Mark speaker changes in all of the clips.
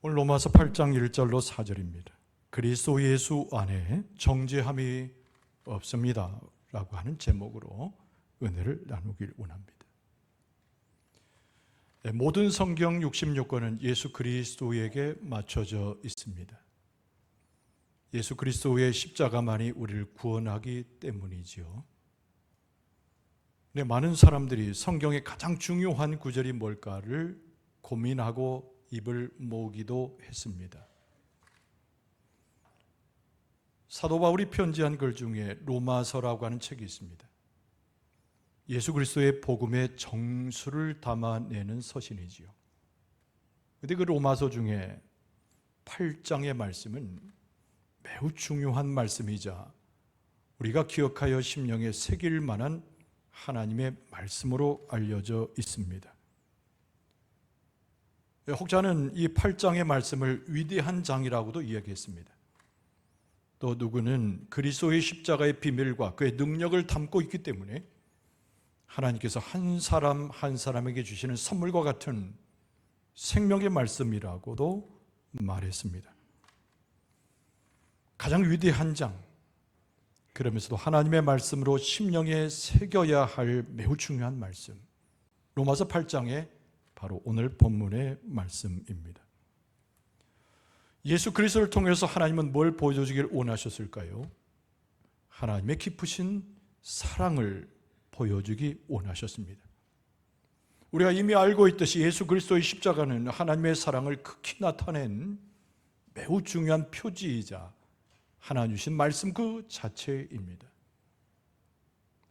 Speaker 1: 오늘 로마서 8장 1절로 4절입니다. 그리스도 예수 안에 정죄함이 없습니다 라고 하는 제목으로 은혜를 나누길 원합니다. 모든 성경 66권은 예수 그리스도에게 맞춰져 있습니다. 예수 그리스도의 십자가만이 우리를 구원하기 때문이지요. 많은 사람들이 성경의 가장 중요한 구절이 뭘까를 고민하고 입을 모으기도 했습니다. 사도 바울이 편지한 글 중에 로마서라고 하는 책이 있습니다. 예수 그리스도의 복음의 정수를 담아내는 서신이지요. 그런데 그 로마서 중에 8장의 말씀은 매우 중요한 말씀이자 우리가 기억하여 심령에 새길 만한 하나님의 말씀으로 알려져 있습니다. 혹자는 이 8장의 말씀을 위대한 장이라고도 이야기했습니다. 또 누구는 그리스도의 십자가의 비밀과 그의 능력을 담고 있기 때문에 하나님께서 한 사람 한 사람에게 주시는 선물과 같은 생명의 말씀이라고도 말했습니다. 가장 위대한 장, 그러면서도 하나님의 말씀으로 심령에 새겨야 할 매우 중요한 말씀, 로마서 8장의 바로 오늘 본문의 말씀입니다. 예수 그리스도를 통해서 하나님은 뭘 보여주기를 원하셨을까요? 하나님의 깊으신 사랑을 보여주기 원하셨습니다. 우리가 이미 알고 있듯이 예수 그리스도의 십자가는 하나님의 사랑을 극히 나타낸 매우 중요한 표지이자 하나님 주신 말씀 그 자체입니다.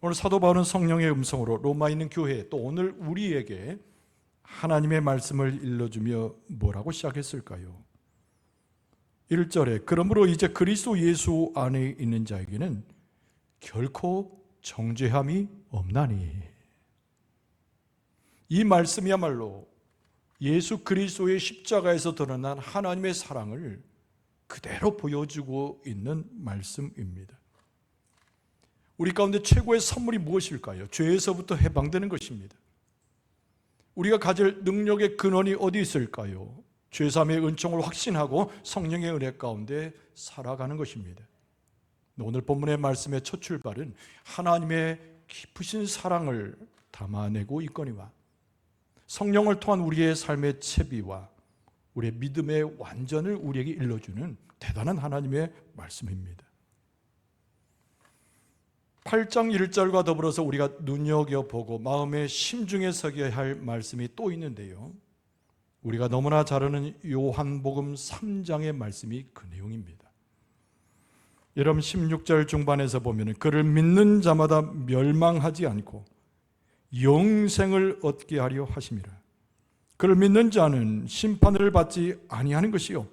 Speaker 1: 오늘 사도 바울은 성령의 음성으로 로마에 있는 교회 또 오늘 우리에게 하나님의 말씀을 일러주며 뭐라고 시작했을까요? 1절에 그러므로 이제 그리스도 예수 안에 있는 자에게는 결코 정죄함이 없나니. 이 말씀이야말로 예수 그리스도의 십자가에서 드러난 하나님의 사랑을 그대로 보여주고 있는 말씀입니다. 우리 가운데 최고의 선물이 무엇일까요? 죄에서부터 해방되는 것입니다. 우리가 가질 능력의 근원이 어디 있을까요? 죄사함의 은총을 확신하고 성령의 은혜 가운데 살아가는 것입니다. 오늘 본문의 말씀의 첫 출발은 하나님의 깊으신 사랑을 담아내고 있거니와 성령을 통한 우리의 삶의 채비와 우리의 믿음의 완전을 우리에게 일러주는 대단한 하나님의 말씀입니다. 8장 1절과 더불어서 우리가 눈여겨보고 마음에 심중에 새겨야 할 말씀이 또 있는데요, 우리가 너무나 잘 아는 요한복음 3장의 말씀이 그 내용입니다. 여러분 16절 중반에서 보면 그를 믿는 자마다 멸망하지 않고 영생을 얻게 하려 하심이라. 그를 믿는 자는 심판을 받지 아니하는 것이요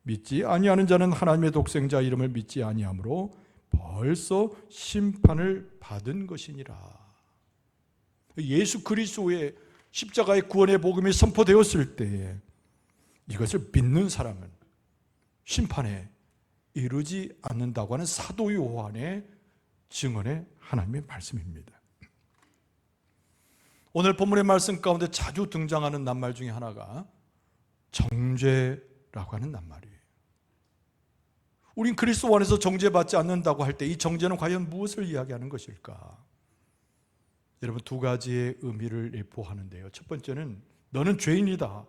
Speaker 1: 믿지 아니하는 자는 하나님의 독생자 이름을 믿지 아니하므로 벌써 심판을 받은 것이니라. 예수 그리스도의 십자가의 구원의 복음이 선포되었을 때에 이것을 믿는 사람은 심판에 이르지 않는다고 하는 사도 요한의 증언의 하나님의 말씀입니다. 오늘 본문의 말씀 가운데 자주 등장하는 낱말 중에 하나가 정죄라고 하는 낱말이에요. 우린 그리스도 안에서 정죄받지 않는다고 할 때 이 정죄는 과연 무엇을 이야기하는 것일까? 여러분 두 가지의 의미를 내포하는데요. 첫 번째는 너는 죄인이다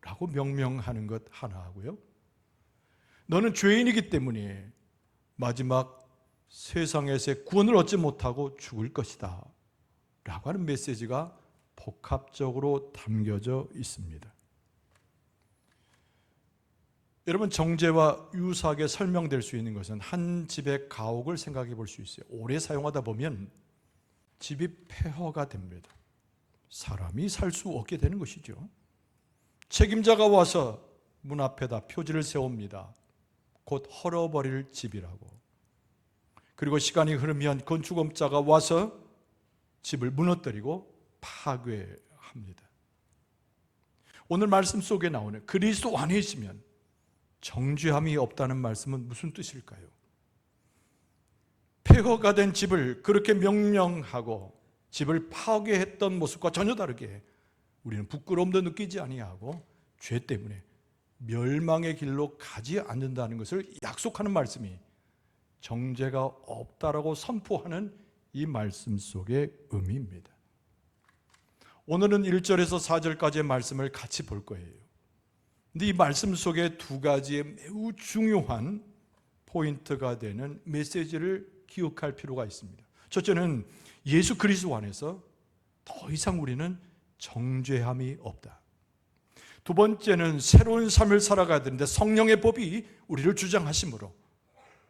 Speaker 1: 라고 명명하는 것 하나 하고요, 너는 죄인이기 때문에 마지막 세상에서의 구원을 얻지 못하고 죽을 것이다 라고 하는 메시지가 복합적으로 담겨져 있습니다. 여러분 정죄와 유사하게 설명될 수 있는 것은 한 집의 가옥을 생각해 볼 수 있어요. 오래 사용하다 보면 집이 폐허가 됩니다. 사람이 살 수 없게 되는 것이죠. 책임자가 와서 문 앞에다 표지를 세웁니다. 곧 헐어버릴 집이라고. 그리고 시간이 흐르면 건축업자가 와서 집을 무너뜨리고 파괴합니다. 오늘 말씀 속에 나오는 그리스도 안에 있으면 정죄함이 없다는 말씀은 무슨 뜻일까요? 폐허가 된 집을 그렇게 명령하고 집을 파괴했던 모습과 전혀 다르게 우리는 부끄러움도 느끼지 아니하고 죄 때문에 멸망의 길로 가지 않는다는 것을 약속하는 말씀이 정죄가 없다라고 선포하는 이 말씀 속의 의미입니다. 오늘은 1절에서 4절까지의 말씀을 같이 볼 거예요. 근데 이 말씀 속에 두 가지의 매우 중요한 포인트가 되는 메시지를 기억할 필요가 있습니다. 첫째는 예수 그리스도 안에서 더 이상 우리는 정죄함이 없다. 두 번째는 새로운 삶을 살아가야 되는데 성령의 법이 우리를 주장하심으로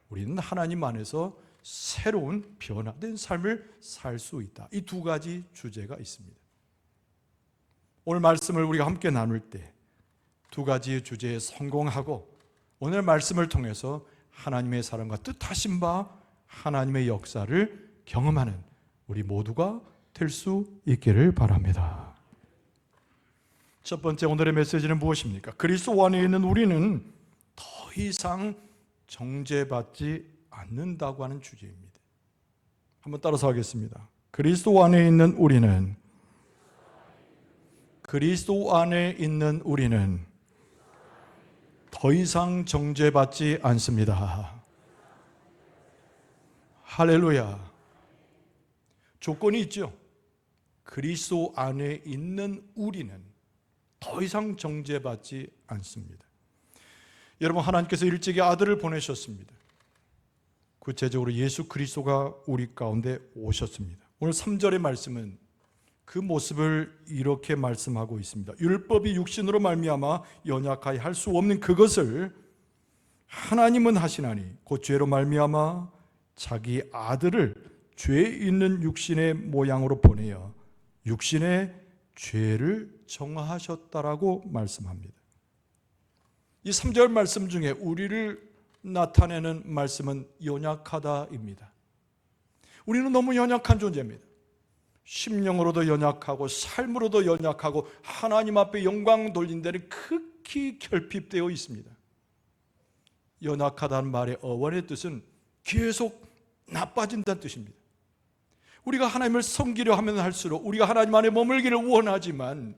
Speaker 1: 우리는 하나님 안에서 새로운 변화된 삶을 살 수 있다. 이 두 가지 주제가 있습니다. 오늘 말씀을 우리가 함께 나눌 때 두 가지 주제에 성공하고 오늘 말씀을 통해서 하나님의 사랑과 뜻하신 바 하나님의 역사를 경험하는 우리 모두가 될 수 있기를 바랍니다. 첫 번째 오늘의 메시지는 무엇입니까? 그리스도 안에 있는 우리는 더 이상 정죄받지 않는다고 하는 주제입니다. 한번 따라서 하겠습니다. 그리스도 안에 있는 우리는 더 이상 정죄받지 않습니다. 할렐루야. 조건이 있죠. 그리스도 안에 있는 우리는 더 이상 정죄받지 않습니다. 여러분, 하나님께서 일찍이 아들을 보내셨습니다. 구체적으로 예수 그리스도가 우리 가운데 오셨습니다. 오늘 3절의 말씀은 그 모습을 이렇게 말씀하고 있습니다. 율법이 육신으로 말미암아 연약하여 할 수 없는 그것을 하나님은 하시나니 곧 죄로 말미암아 자기 아들을 죄 있는 육신의 모양으로 보내어 육신의 죄를 정하셨다라고 말씀합니다. 이 3절 말씀 중에 우리를 나타내는 말씀은 연약하다입니다. 우리는 너무 연약한 존재입니다. 심령으로도 연약하고 삶으로도 연약하고 하나님 앞에 영광 돌린 데는 극히 결핍되어 있습니다. 연약하다는 말의 어원의 뜻은 계속 나빠진다는 뜻입니다. 우리가 하나님을 섬기려 하면 할수록 우리가 하나님 안에 머물기를 원하지만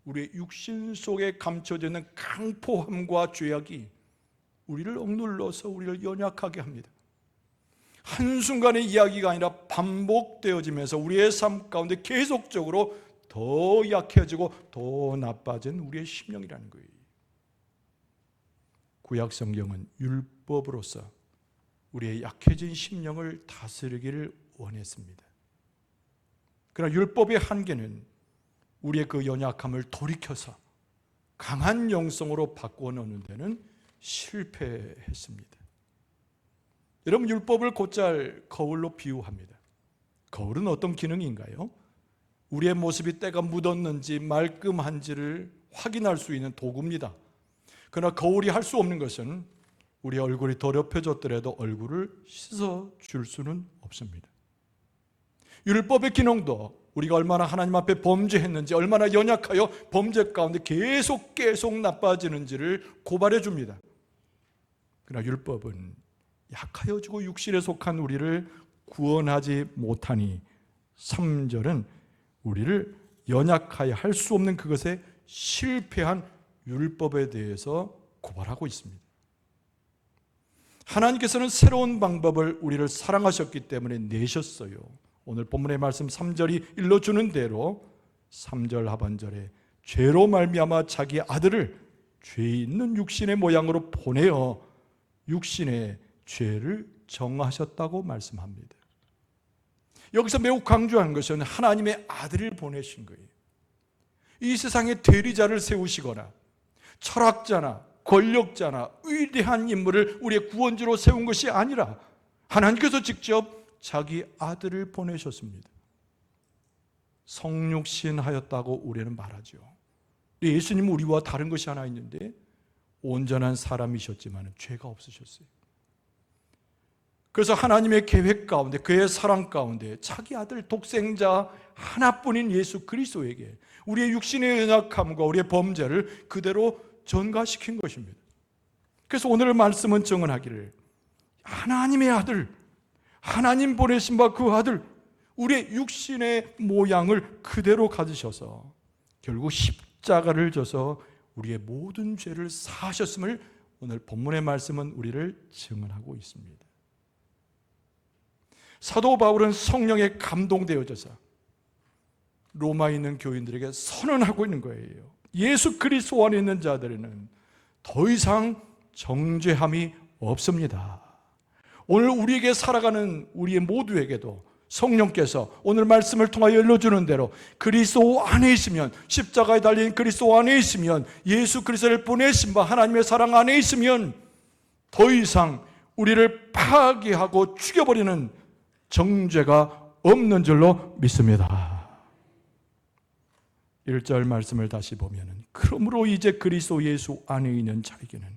Speaker 1: 우리의 육신 속에 감춰져 있는 강포함과 죄악이 우리를 억눌러서 우리를 연약하게 합니다. 한순간의 이야기가 아니라 반복되어지면서 우리의 삶 가운데 계속적으로 더 약해지고 더 나빠진 우리의 심령이라는 거예요. 구약 성경은 율법으로서 우리의 약해진 심령을 다스리기를 원했습니다. 그러나 율법의 한계는 우리의 그 연약함을 돌이켜서 강한 영성으로 바꾸어 놓는 데는 실패했습니다. 여러분, 율법을 곧잘 거울로 비유합니다. 거울은 어떤 기능인가요? 우리의 모습이 때가 묻었는지 말끔한지를 확인할 수 있는 도구입니다. 그러나 거울이 할 수 없는 것은 우리 얼굴이 더럽혀졌더라도 얼굴을 씻어줄 수는 없습니다. 율법의 기능도 우리가 얼마나 하나님 앞에 범죄했는지, 얼마나 연약하여 범죄 가운데 계속 나빠지는지를 고발해 줍니다. 그러나 율법은 약하여지고 육신에 속한 우리를 구원하지 못하니 3절은 우리를 연약하여 할 수 없는 그것에 실패한 율법에 대해서 고발하고 있습니다. 하나님께서는 새로운 방법을 우리를 사랑하셨기 때문에 내셨어요. 오늘 본문의 말씀 3절이 일러주는 대로 3절 하반절에 죄로 말미암아 자기 아들을 죄 있는 육신의 모양으로 보내어 육신의 죄를 정하셨다고 말씀합니다. 여기서 매우 강조한 것은 하나님의 아들을 보내신 거예요. 이 세상에 대리자를 세우시거나 철학자나 권력자나 위대한 인물을 우리의 구원주로 세운 것이 아니라 하나님께서 직접 자기 아들을 보내셨습니다. 성육신하였다고 우리는 말하죠. 예수님은 우리와 다른 것이 하나 있는데 온전한 사람이셨지만 죄가 없으셨어요. 그래서 하나님의 계획 가운데, 그의 사랑 가운데 자기 아들 독생자 하나뿐인 예수 그리스도에게 우리의 육신의 연약함과 우리의 범죄를 그대로 전가시킨 것입니다. 그래서 오늘 말씀은 증언하기를 하나님의 아들, 하나님 보내신 바 그 아들, 우리의 육신의 모양을 그대로 가지셔서 결국 십자가를 져서 우리의 모든 죄를 사하셨음을 오늘 본문의 말씀은 우리를 증언하고 있습니다. 사도 바울은 성령에 감동되어져서 로마에 있는 교인들에게 선언하고 있는 거예요. 예수 그리스도 안에 있는 자들에는 더 이상 정죄함이 없습니다. 오늘 우리에게 살아가는 우리 모두에게도 성령께서 오늘 말씀을 통하여 일러주는 대로 그리스도 안에 있으면, 십자가에 달린 그리스도 안에 있으면, 예수 그리스도를 보내신 바 하나님의 사랑 안에 있으면 더 이상 우리를 파괴하고 죽여버리는 정죄가 없는 줄로 믿습니다. 1절 말씀을 다시 보면, 그러므로 이제 그리스도 예수 안에 있는 자에게는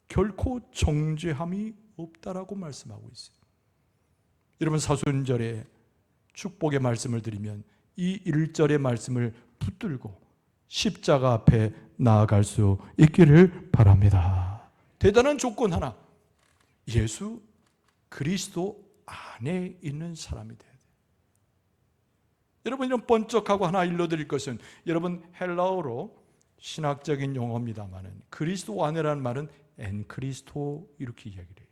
Speaker 1: 결코 정죄함이 없다라고 말씀하고 있어요. 여러분, 사순절에 축복의 말씀을 드리면 이 1절의 말씀을 붙들고 십자가 앞에 나아갈 수 있기를 바랍니다. 대단한 조건 하나, 예수 그리스도 안에 있는 사람이 돼야 돼요. 여러분, 이런 번쩍하고 하나 일러드릴 것은, 여러분 헬라어로 신학적인 용어입니다만은 그리스도 안에라는 말은 엔크리스토 이렇게 이야기를 해요.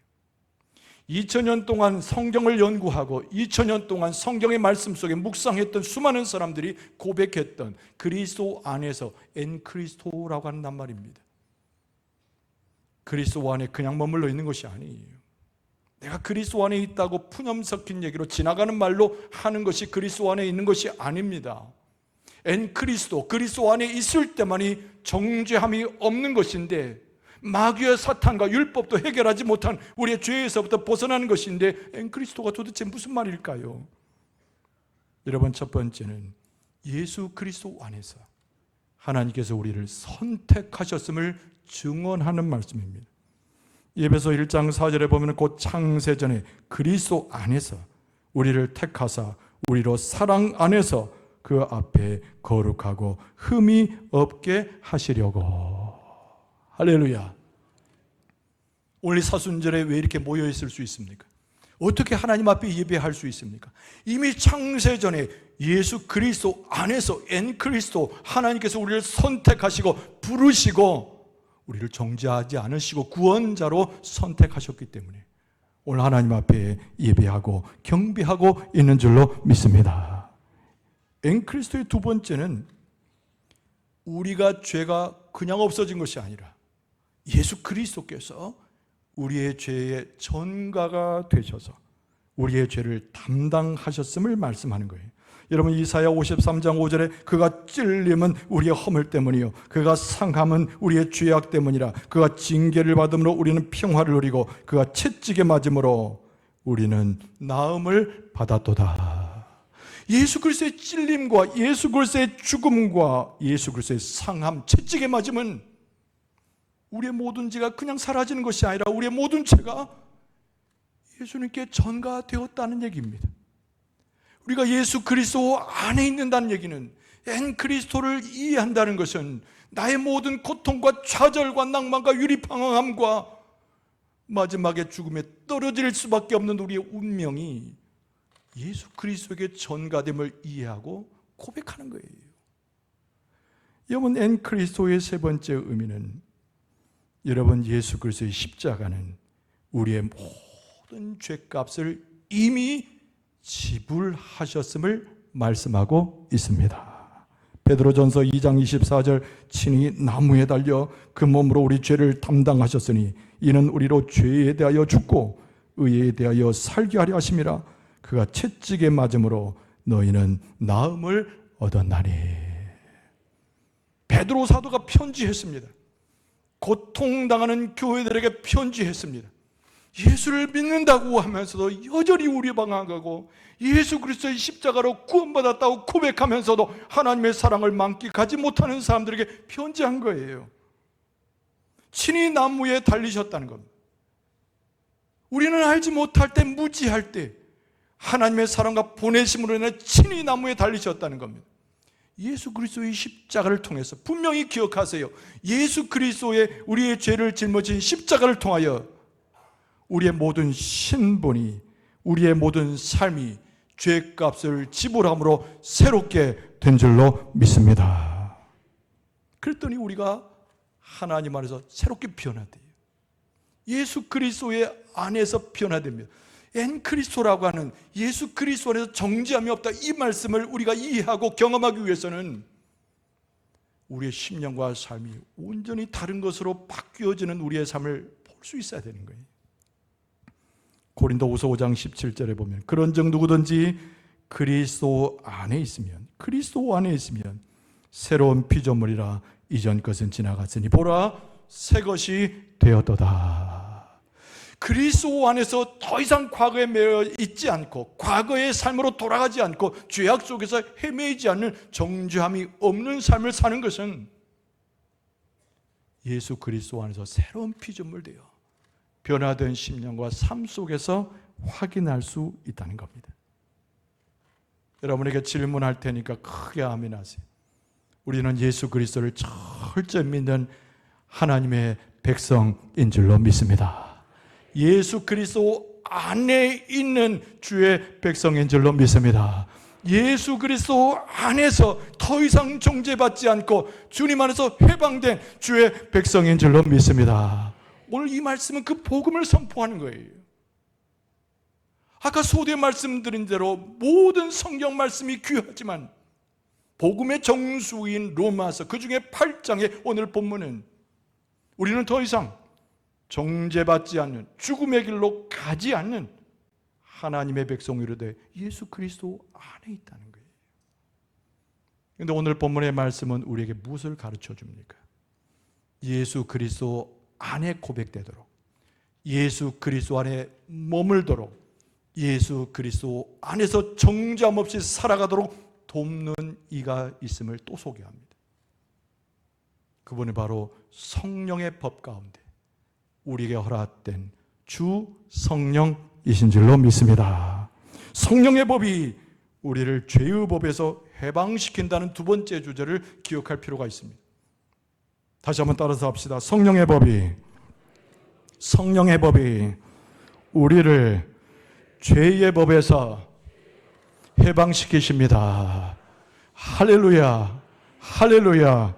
Speaker 1: 2000년 동안 성경을 연구하고 2000년 동안 성경의 말씀 속에 묵상했던 수많은 사람들이 고백했던 그리스도 안에서 엔크리스토라고 하는 낱말입니다. 그리스도 안에 그냥 머물러 있는 것이 아니에요. 내가 그리스도 안에 있다고 푸념 섞인 얘기로 지나가는 말로 하는 것이 그리스도 안에 있는 것이 아닙니다. 엔크리스도, 그리스도 안에 있을 때만이 정죄함이 없는 것인데, 마귀의 사탄과 율법도 해결하지 못한 우리의 죄에서부터 벗어나는 것인데, 엔크리스도가 도대체 무슨 말일까요? 여러분, 첫 번째는 예수 그리스도 안에서 하나님께서 우리를 선택하셨음을 증언하는 말씀입니다. 에베소 1장 4절에 보면 곧 창세전에 그리스도 안에서 우리를 택하사 우리로 사랑 안에서 그 앞에 거룩하고 흠이 없게 하시려고. 할렐루야. 오늘 사순절에 왜 이렇게 모여 있을 수 있습니까? 어떻게 하나님 앞에 예배할 수 있습니까? 이미 창세전에 예수 그리스도 안에서 엔크리스도 하나님께서 우리를 선택하시고 부르시고 우리를 정죄하지 않으시고 구원자로 선택하셨기 때문에 오늘 하나님 앞에 예배하고 경배하고 있는 줄로 믿습니다. 엔크리스도의 두 번째는 우리가 죄가 그냥 없어진 것이 아니라 예수 그리스도께서 우리의 죄의 전가가 되셔서 우리의 죄를 담당하셨음을 말씀하는 거예요. 여러분, 이사야 53장 5절에 그가 찔림은 우리의 허물 때문이요 그가 상함은 우리의 죄악 때문이라. 그가 징계를 받음으로 우리는 평화를 누리고 그가 채찍에 맞음으로 우리는 나음을 받았도다. 예수 그리스도의 찔림과 예수 그리스도의 죽음과 예수 그리스도의 상함, 채찍에 맞음은 우리의 모든 죄가 그냥 사라지는 것이 아니라 우리의 모든 죄가 예수님께 전가되었다는 얘기입니다. 우리가 예수 그리스도 안에 있는다는 얘기는, 엔크리스도를 이해한다는 것은 나의 모든 고통과 좌절과 낭만과 유리방황함과 마지막에 죽음에 떨어질 수밖에 없는 우리의 운명이 예수 그리스도에게 전가됨을 이해하고 고백하는 거예요. 여러분, 엔크리스도의 세 번째 의미는, 여러분, 예수 그리스도의 십자가는 우리의 모든 죄값을 이미 지불하셨음을 말씀하고 있습니다. 베드로전서 2장 24절, 친히 나무에 달려 그 몸으로 우리 죄를 담당하셨으니 이는 우리로 죄에 대하여 죽고 의에 대하여 살게 하려 하심이라. 그가 채찍에 맞음으로 너희는 나음을 얻었나니. 베드로 사도가 편지했습니다. 고통당하는 교회들에게 편지했습니다. 예수를 믿는다고 하면서도 여전히 우리방황하고 예수 그리스도의 십자가로 구원받았다고 고백하면서도 하나님의 사랑을 만끽하지 못하는 사람들에게 편지한 거예요. 친히 나무에 달리셨다는 겁니다. 우리는 알지 못할 때, 무지할 때 하나님의 사랑과 보내심으로 인해 친히 나무에 달리셨다는 겁니다. 예수 그리스도의 십자가를 통해서 분명히 기억하세요. 예수 그리스도의 우리의 죄를 짊어진 십자가를 통하여 우리의 모든 신분이, 우리의 모든 삶이 죄값을 지불함으로 새롭게 된 줄로 믿습니다. 그랬더니 우리가 하나님 안에서 새롭게 변화돼요. 예수 그리스도의 안에서 변화됩니다. 엔크리스토라고 하는 예수 그리스도 안에서 정죄함이 없다, 이 말씀을 우리가 이해하고 경험하기 위해서는 우리의 심령과 삶이 온전히 다른 것으로 바뀌어지는 우리의 삶을 볼 수 있어야 되는 거예요. 고린도후서 5장 17절에 보면 그런즉 누구든지 그리스도 안에 있으면 새로운 피조물이라 이전 것은 지나갔으니 보라 새 것이 되었도다. 그리스도 안에서 더 이상 과거에 매여 있지 않고 과거의 삶으로 돌아가지 않고 죄악 속에서 헤매이지 않는 정죄함이 없는 삶을 사는 것은 예수 그리스도 안에서 새로운 피조물 되어 변화된 심령과 삶 속에서 확인할 수 있다는 겁니다. 여러분에게 질문할 테니까 크게 아멘하세요. 우리는 예수 그리스도를 철저히 믿는 하나님의 백성인 줄로 믿습니다. 예수 그리스도 안에 있는 주의 백성인 줄로 믿습니다. 예수 그리스도 안에서 더 이상 정죄받지 않고 주님 안에서 해방된 주의 백성인 줄로 믿습니다. 오늘 이 말씀은 그 복음을 선포하는 거예요. 아까 소두에 말씀드린 대로 모든 성경 말씀이 귀하지만 복음의 정수인 로마서 그 중에 8장의 오늘 본문은 우리는 더 이상 정죄받지 않는 죽음의 길로 가지 않는 하나님의 백성으로 돼 예수 그리스도 안에 있다는 거예요. 그런데 오늘 본문의 말씀은 우리에게 무엇을 가르쳐 줍니까? 예수 그리스도 안에 고백되도록, 예수 그리스도 안에 머물도록, 예수 그리스도 안에서 정죄함 없이 살아가도록 돕는 이가 있음을 또 소개합니다. 그분이 바로 성령의 법 가운데 우리에게 허락된 주 성령이신 줄로 믿습니다. 성령의 법이 우리를 죄의 법에서 해방시킨다는 두 번째 주제를 기억할 필요가 있습니다. 다시 한번 따라서 합시다. 성령의 법이 우리를 죄의 법에서 해방시키십니다. 할렐루야, 할렐루야.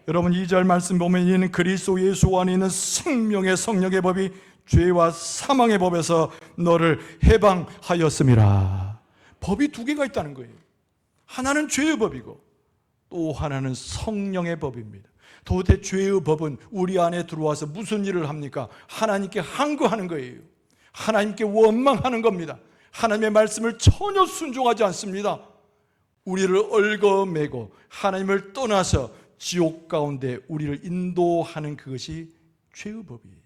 Speaker 1: 여러분 2절 말씀 보면 이는 그리스도 예수 안에 있는 생명의 성령의 법이 죄와 사망의 법에서 너를 해방하였음이라. 법이 두 개가 있다는 거예요. 하나는 죄의 법이고 또 하나는 성령의 법입니다. 도대체 죄의 법은 우리 안에 들어와서 무슨 일을 합니까? 하나님께 항거하는 거예요. 하나님께 원망하는 겁니다. 하나님의 말씀을 전혀 순종하지 않습니다. 우리를 얽어매고 하나님을 떠나서 지옥 가운데 우리를 인도하는 그것이 죄의 법이에요.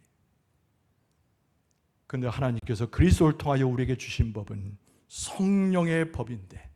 Speaker 1: 그런데 하나님께서 그리스도를 통하여 우리에게 주신 법은 성령의 법인데,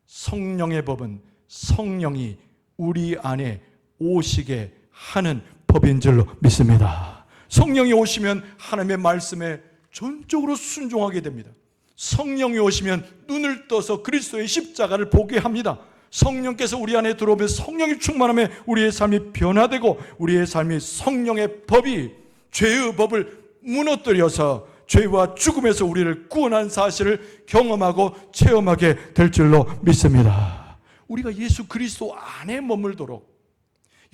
Speaker 1: 성령의 법은 성령이 우리 안에 오시게 하는 법인 줄로 믿습니다. 성령이 오시면 하나님의 말씀에 전적으로 순종하게 됩니다. 성령이 오시면 눈을 떠서 그리스도의 십자가를 보게 합니다. 성령께서 우리 안에 들어오면 성령이 충만하면 우리의 삶이 변화되고 우리의 삶이 성령의 법이 죄의 법을 무너뜨려서 죄와 죽음에서 우리를 구원한 사실을 경험하고 체험하게 될 줄로 믿습니다. 우리가 예수 그리스도 안에 머물도록,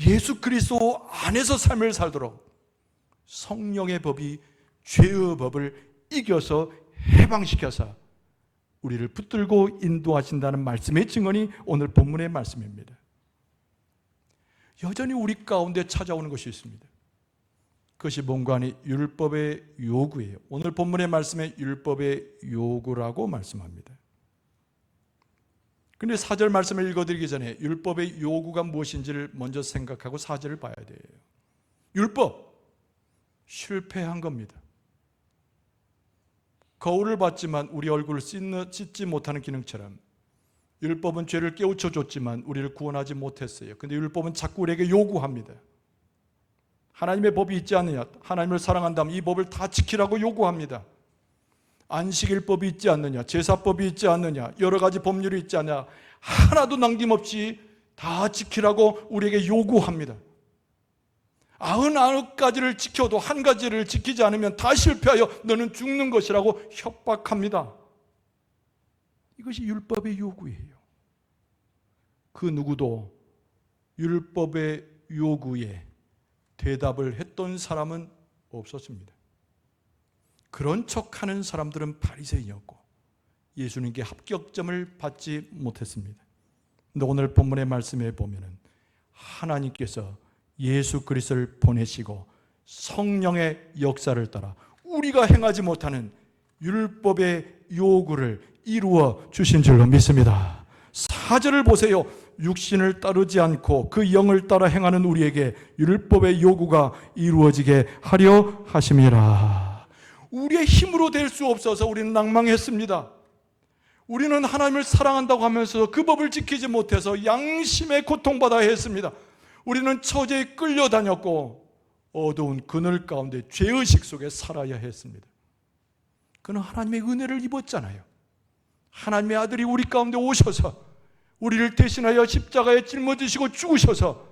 Speaker 1: 예수 그리스도 안에서 삶을 살도록 성령의 법이 죄의 법을 이겨서 해방시켜서 우리를 붙들고 인도하신다는 말씀의 증언이 오늘 본문의 말씀입니다. 여전히 우리 가운데 찾아오는 것이 있습니다. 그것이 뭔가 하니 율법의 요구예요. 오늘 본문의 말씀에 율법의 요구라고 말씀합니다. 그런데 4절 말씀을 읽어드리기 전에 율법의 요구가 무엇인지를 먼저 생각하고 4절을 봐야 돼요. 율법, 실패한 겁니다. 거울을 봤지만 우리 얼굴을 씻지 못하는 기능처럼 율법은 죄를 깨우쳐줬지만 우리를 구원하지 못했어요. 그런데 율법은 자꾸 우리에게 요구합니다. 하나님의 법이 있지 않느냐, 하나님을 사랑한다면 이 법을 다 지키라고 요구합니다. 안식일법이 있지 않느냐, 제사법이 있지 않느냐, 여러 가지 법률이 있지 않느냐, 하나도 남김없이 다 지키라고 우리에게 요구합니다. 99가지를 지켜도 한 가지를 지키지 않으면 다 실패하여 너는 죽는 것이라고 협박합니다. 이것이 율법의 요구예요. 그 누구도 율법의 요구에 대답을 했던 사람은 없었습니다. 그런 척하는 사람들은 바리새인이었고 예수님께 합격점을 받지 못했습니다. 근데 오늘 본문의 말씀에 보면은 하나님께서 예수 그리스도를 보내시고 성령의 역사를 따라 우리가 행하지 못하는 율법의 요구를 이루어 주신 줄로 믿습니다. 4절을 보세요. 육신을 따르지 않고 그 영을 따라 행하는 우리에게 율법의 요구가 이루어지게 하려 하심이라. 우리의 힘으로 될 수 없어서 우리는 낭망했습니다. 우리는 하나님을 사랑한다고 하면서 그 법을 지키지 못해서 양심에 고통받아야 했습니다. 우리는 처제에 끌려다녔고 어두운 그늘 가운데 죄의식 속에 살아야 했습니다. 그는 하나님의 은혜를 입었잖아요. 하나님의 아들이 우리 가운데 오셔서 우리를 대신하여 십자가에 짊어지시고 죽으셔서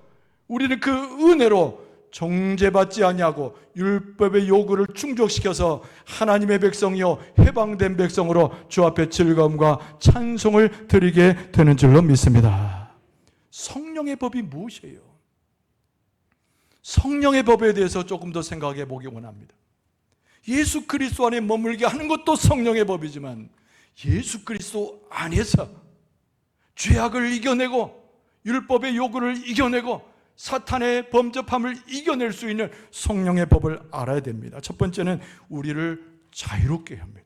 Speaker 1: 우리는 그 은혜로 정죄받지 아니하고 율법의 요구를 충족시켜서 하나님의 백성이요 해방된 백성으로 주 앞에 즐거움과 찬송을 드리게 되는 줄로 믿습니다. 성령의 법이 무엇이에요? 성령의 법에 대해서 조금 더 생각해 보기 원합니다. 예수 그리스도 안에 머물게 하는 것도 성령의 법이지만 예수 그리스도 안에서 죄악을 이겨내고 율법의 요구를 이겨내고 사탄의 범접함을 이겨낼 수 있는 성령의 법을 알아야 됩니다. 첫 번째는 우리를 자유롭게 합니다.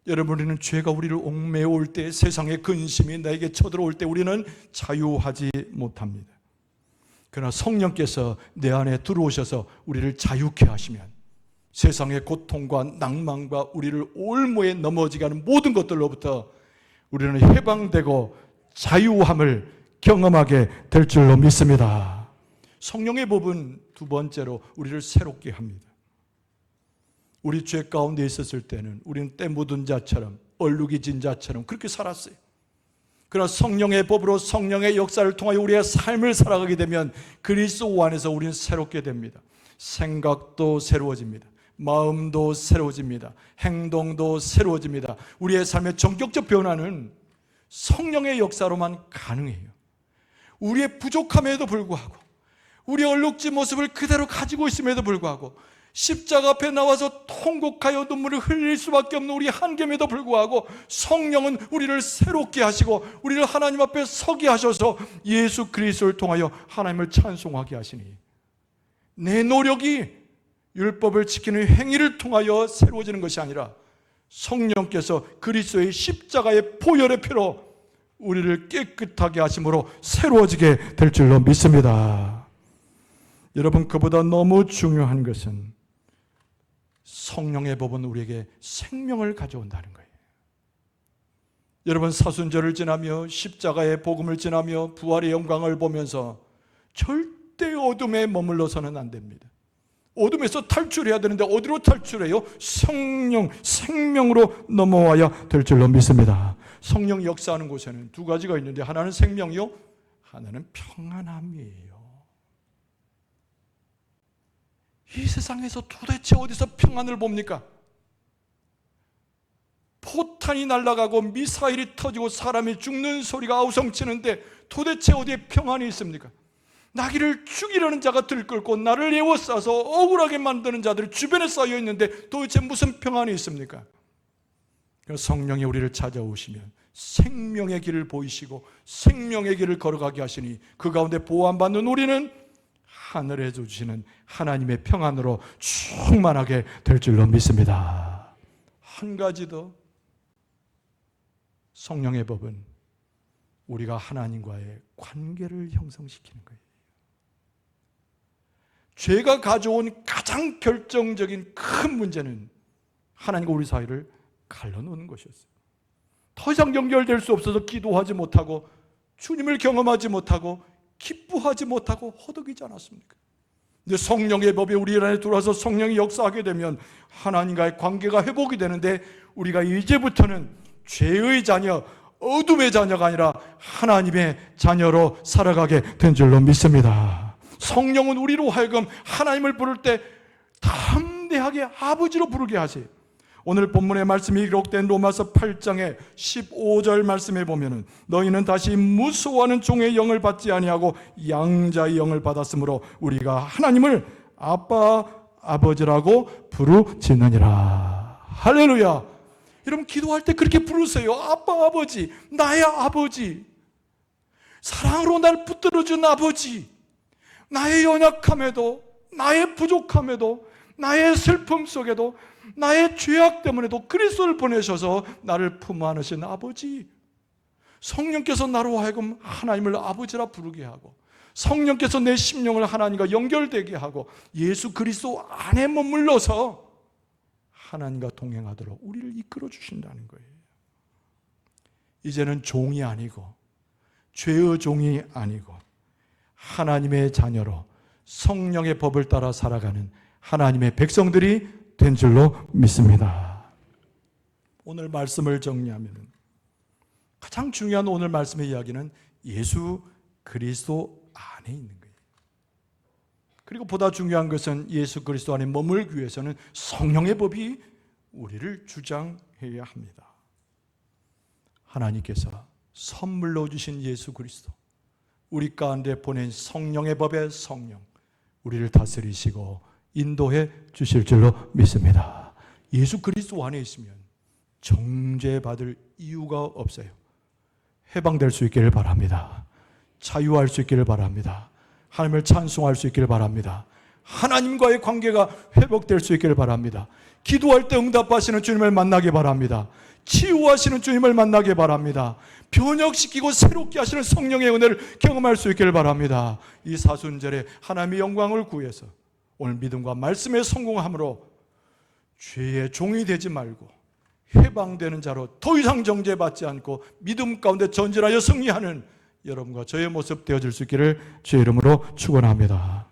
Speaker 1: 여러분, 우리는 죄가 우리를 옥매올 때, 세상의 근심이 나에게 쳐들어올 때 우리는 자유하지 못합니다. 그러나 성령께서 내 안에 들어오셔서 우리를 자유케 하시면 세상의 고통과 낭만과 우리를 올무에 넘어지게 하는 모든 것들로부터 우리는 해방되고 자유함을 경험하게 될 줄로 믿습니다. 성령의 법은 두 번째로 우리를 새롭게 합니다. 우리 죄 가운데 있었을 때는 우리는 때 묻은 자처럼 얼룩이 진 자처럼 그렇게 살았어요. 그러나 성령의 법으로 성령의 역사를 통하여 우리의 삶을 살아가게 되면 그리스도 안에서 우리는 새롭게 됩니다. 생각도 새로워집니다. 마음도 새로워집니다. 행동도 새로워집니다. 우리의 삶의 전격적 변화는 성령의 역사로만 가능해요. 우리의 부족함에도 불구하고 우리의 얼룩진 모습을 그대로 가지고 있음에도 불구하고 십자가 앞에 나와서 통곡하여 눈물을 흘릴 수밖에 없는 우리 한계임에도 불구하고 성령은 우리를 새롭게 하시고 우리를 하나님 앞에 서게 하셔서 예수 그리스도를 통하여 하나님을 찬송하게 하시니 내 노력이 율법을 지키는 행위를 통하여 새로워지는 것이 아니라 성령께서 그리스도의 십자가의 보혈의 피로 우리를 깨끗하게 하심으로 새로워지게 될 줄로 믿습니다. 여러분, 그보다 너무 중요한 것은 성령의 법은 우리에게 생명을 가져온다는 거예요. 여러분, 사순절을 지나며 십자가의 복음을 지나며 부활의 영광을 보면서 절대 어둠에 머물러서는 안 됩니다. 어둠에서 탈출해야 되는데 어디로 탈출해요? 성령, 생명으로 넘어와야 될 줄로 믿습니다. 성령 역사하는 곳에는 두 가지가 있는데 하나는 생명이요, 하나는 평안함이에요. 이 세상에서 도대체 어디서 평안을 봅니까? 포탄이 날아가고 미사일이 터지고 사람이 죽는 소리가 아우성치는데 도대체 어디에 평안이 있습니까? 나기를 죽이려는 자가 들끓고 나를 에워싸서 억울하게 만드는 자들이 주변에 쌓여 있는데 도대체 무슨 평안이 있습니까? 성령이 우리를 찾아오시면 생명의 길을 보이시고 생명의 길을 걸어가게 하시니 그 가운데 보호받는 우리는 하늘에서 주시는 하나님의 평안으로 충만하게 될 줄로 믿습니다. 한 가지 더, 성령의 법은 우리가 하나님과의 관계를 형성시키는 거예요. 죄가 가져온 가장 결정적인 큰 문제는 하나님과 우리 사이를 갈라놓는 것이었어요. 더 이상 연결될 수 없어서 기도하지 못하고 주님을 경험하지 못하고 기뻐하지 못하고 허덕이지 않았습니까? 근데 성령의 법이 우리 안에 들어와서 성령이 역사하게 되면 하나님과의 관계가 회복이 되는데 우리가 이제부터는 죄의 자녀, 어둠의 자녀가 아니라 하나님의 자녀로 살아가게 된 줄로 믿습니다. 성령은 우리로 하여금 하나님을 부를 때 담대하게 아버지로 부르게 하세요. 오늘 본문의 말씀이 기록된 로마서 8장의 15절 말씀에 보면은 너희는 다시 무수하는 종의 영을 받지 아니하고 양자의 영을 받았으므로 우리가 하나님을 아빠 아버지라고 부르짖느니라. 할렐루야. 여러분 기도할 때 그렇게 부르세요. 아빠 아버지, 나의 아버지, 사랑으로 날 붙들어준 아버지, 나의 연약함에도, 나의 부족함에도, 나의 슬픔 속에도, 나의 죄악 때문에도 그리스도를 보내셔서 나를 품 안으신 아버지, 성령께서 나로 하여금 하나님을 아버지라 부르게 하고, 성령께서 내 심령을 하나님과 연결되게 하고 예수 그리스도 안에 머물러서 하나님과 동행하도록 우리를 이끌어 주신다는 거예요. 이제는 종이 아니고 죄의 종이 아니고 하나님의 자녀로 성령의 법을 따라 살아가는 하나님의 백성들이 된 줄로 믿습니다. 오늘 말씀을 정리하면 가장 중요한 오늘 말씀의 이야기는 예수 그리스도 안에 있는 거예요. 그리고 보다 중요한 것은 예수 그리스도 안에 머물기 위해서는 성령의 법이 우리를 주장해야 합니다. 하나님께서 선물로 주신 예수 그리스도, 우리 가운데 보낸 성령의 법의 성령, 우리를 다스리시고 인도해 주실 줄로 믿습니다. 예수 그리스도 안에 있으면 정죄받을 이유가 없어요. 해방될 수 있기를 바랍니다. 자유할 수 있기를 바랍니다. 하나님을 찬송할 수 있기를 바랍니다. 하나님과의 관계가 회복될 수 있기를 바랍니다. 기도할 때 응답하시는 주님을 만나기 바랍니다. 치유하시는 주님을 만나기 바랍니다. 변혁시키고 새롭게 하시는 성령의 은혜를 경험할 수 있기를 바랍니다. 이 사순절에 하나님의 영광을 구해서 오늘 믿음과 말씀에 성공함으로 죄의 종이 되지 말고 해방되는 자로 더 이상 정죄받지 않고 믿음 가운데 전진하여 승리하는 여러분과 저의 모습 되어줄 수 있기를 주의 이름으로 축원합니다.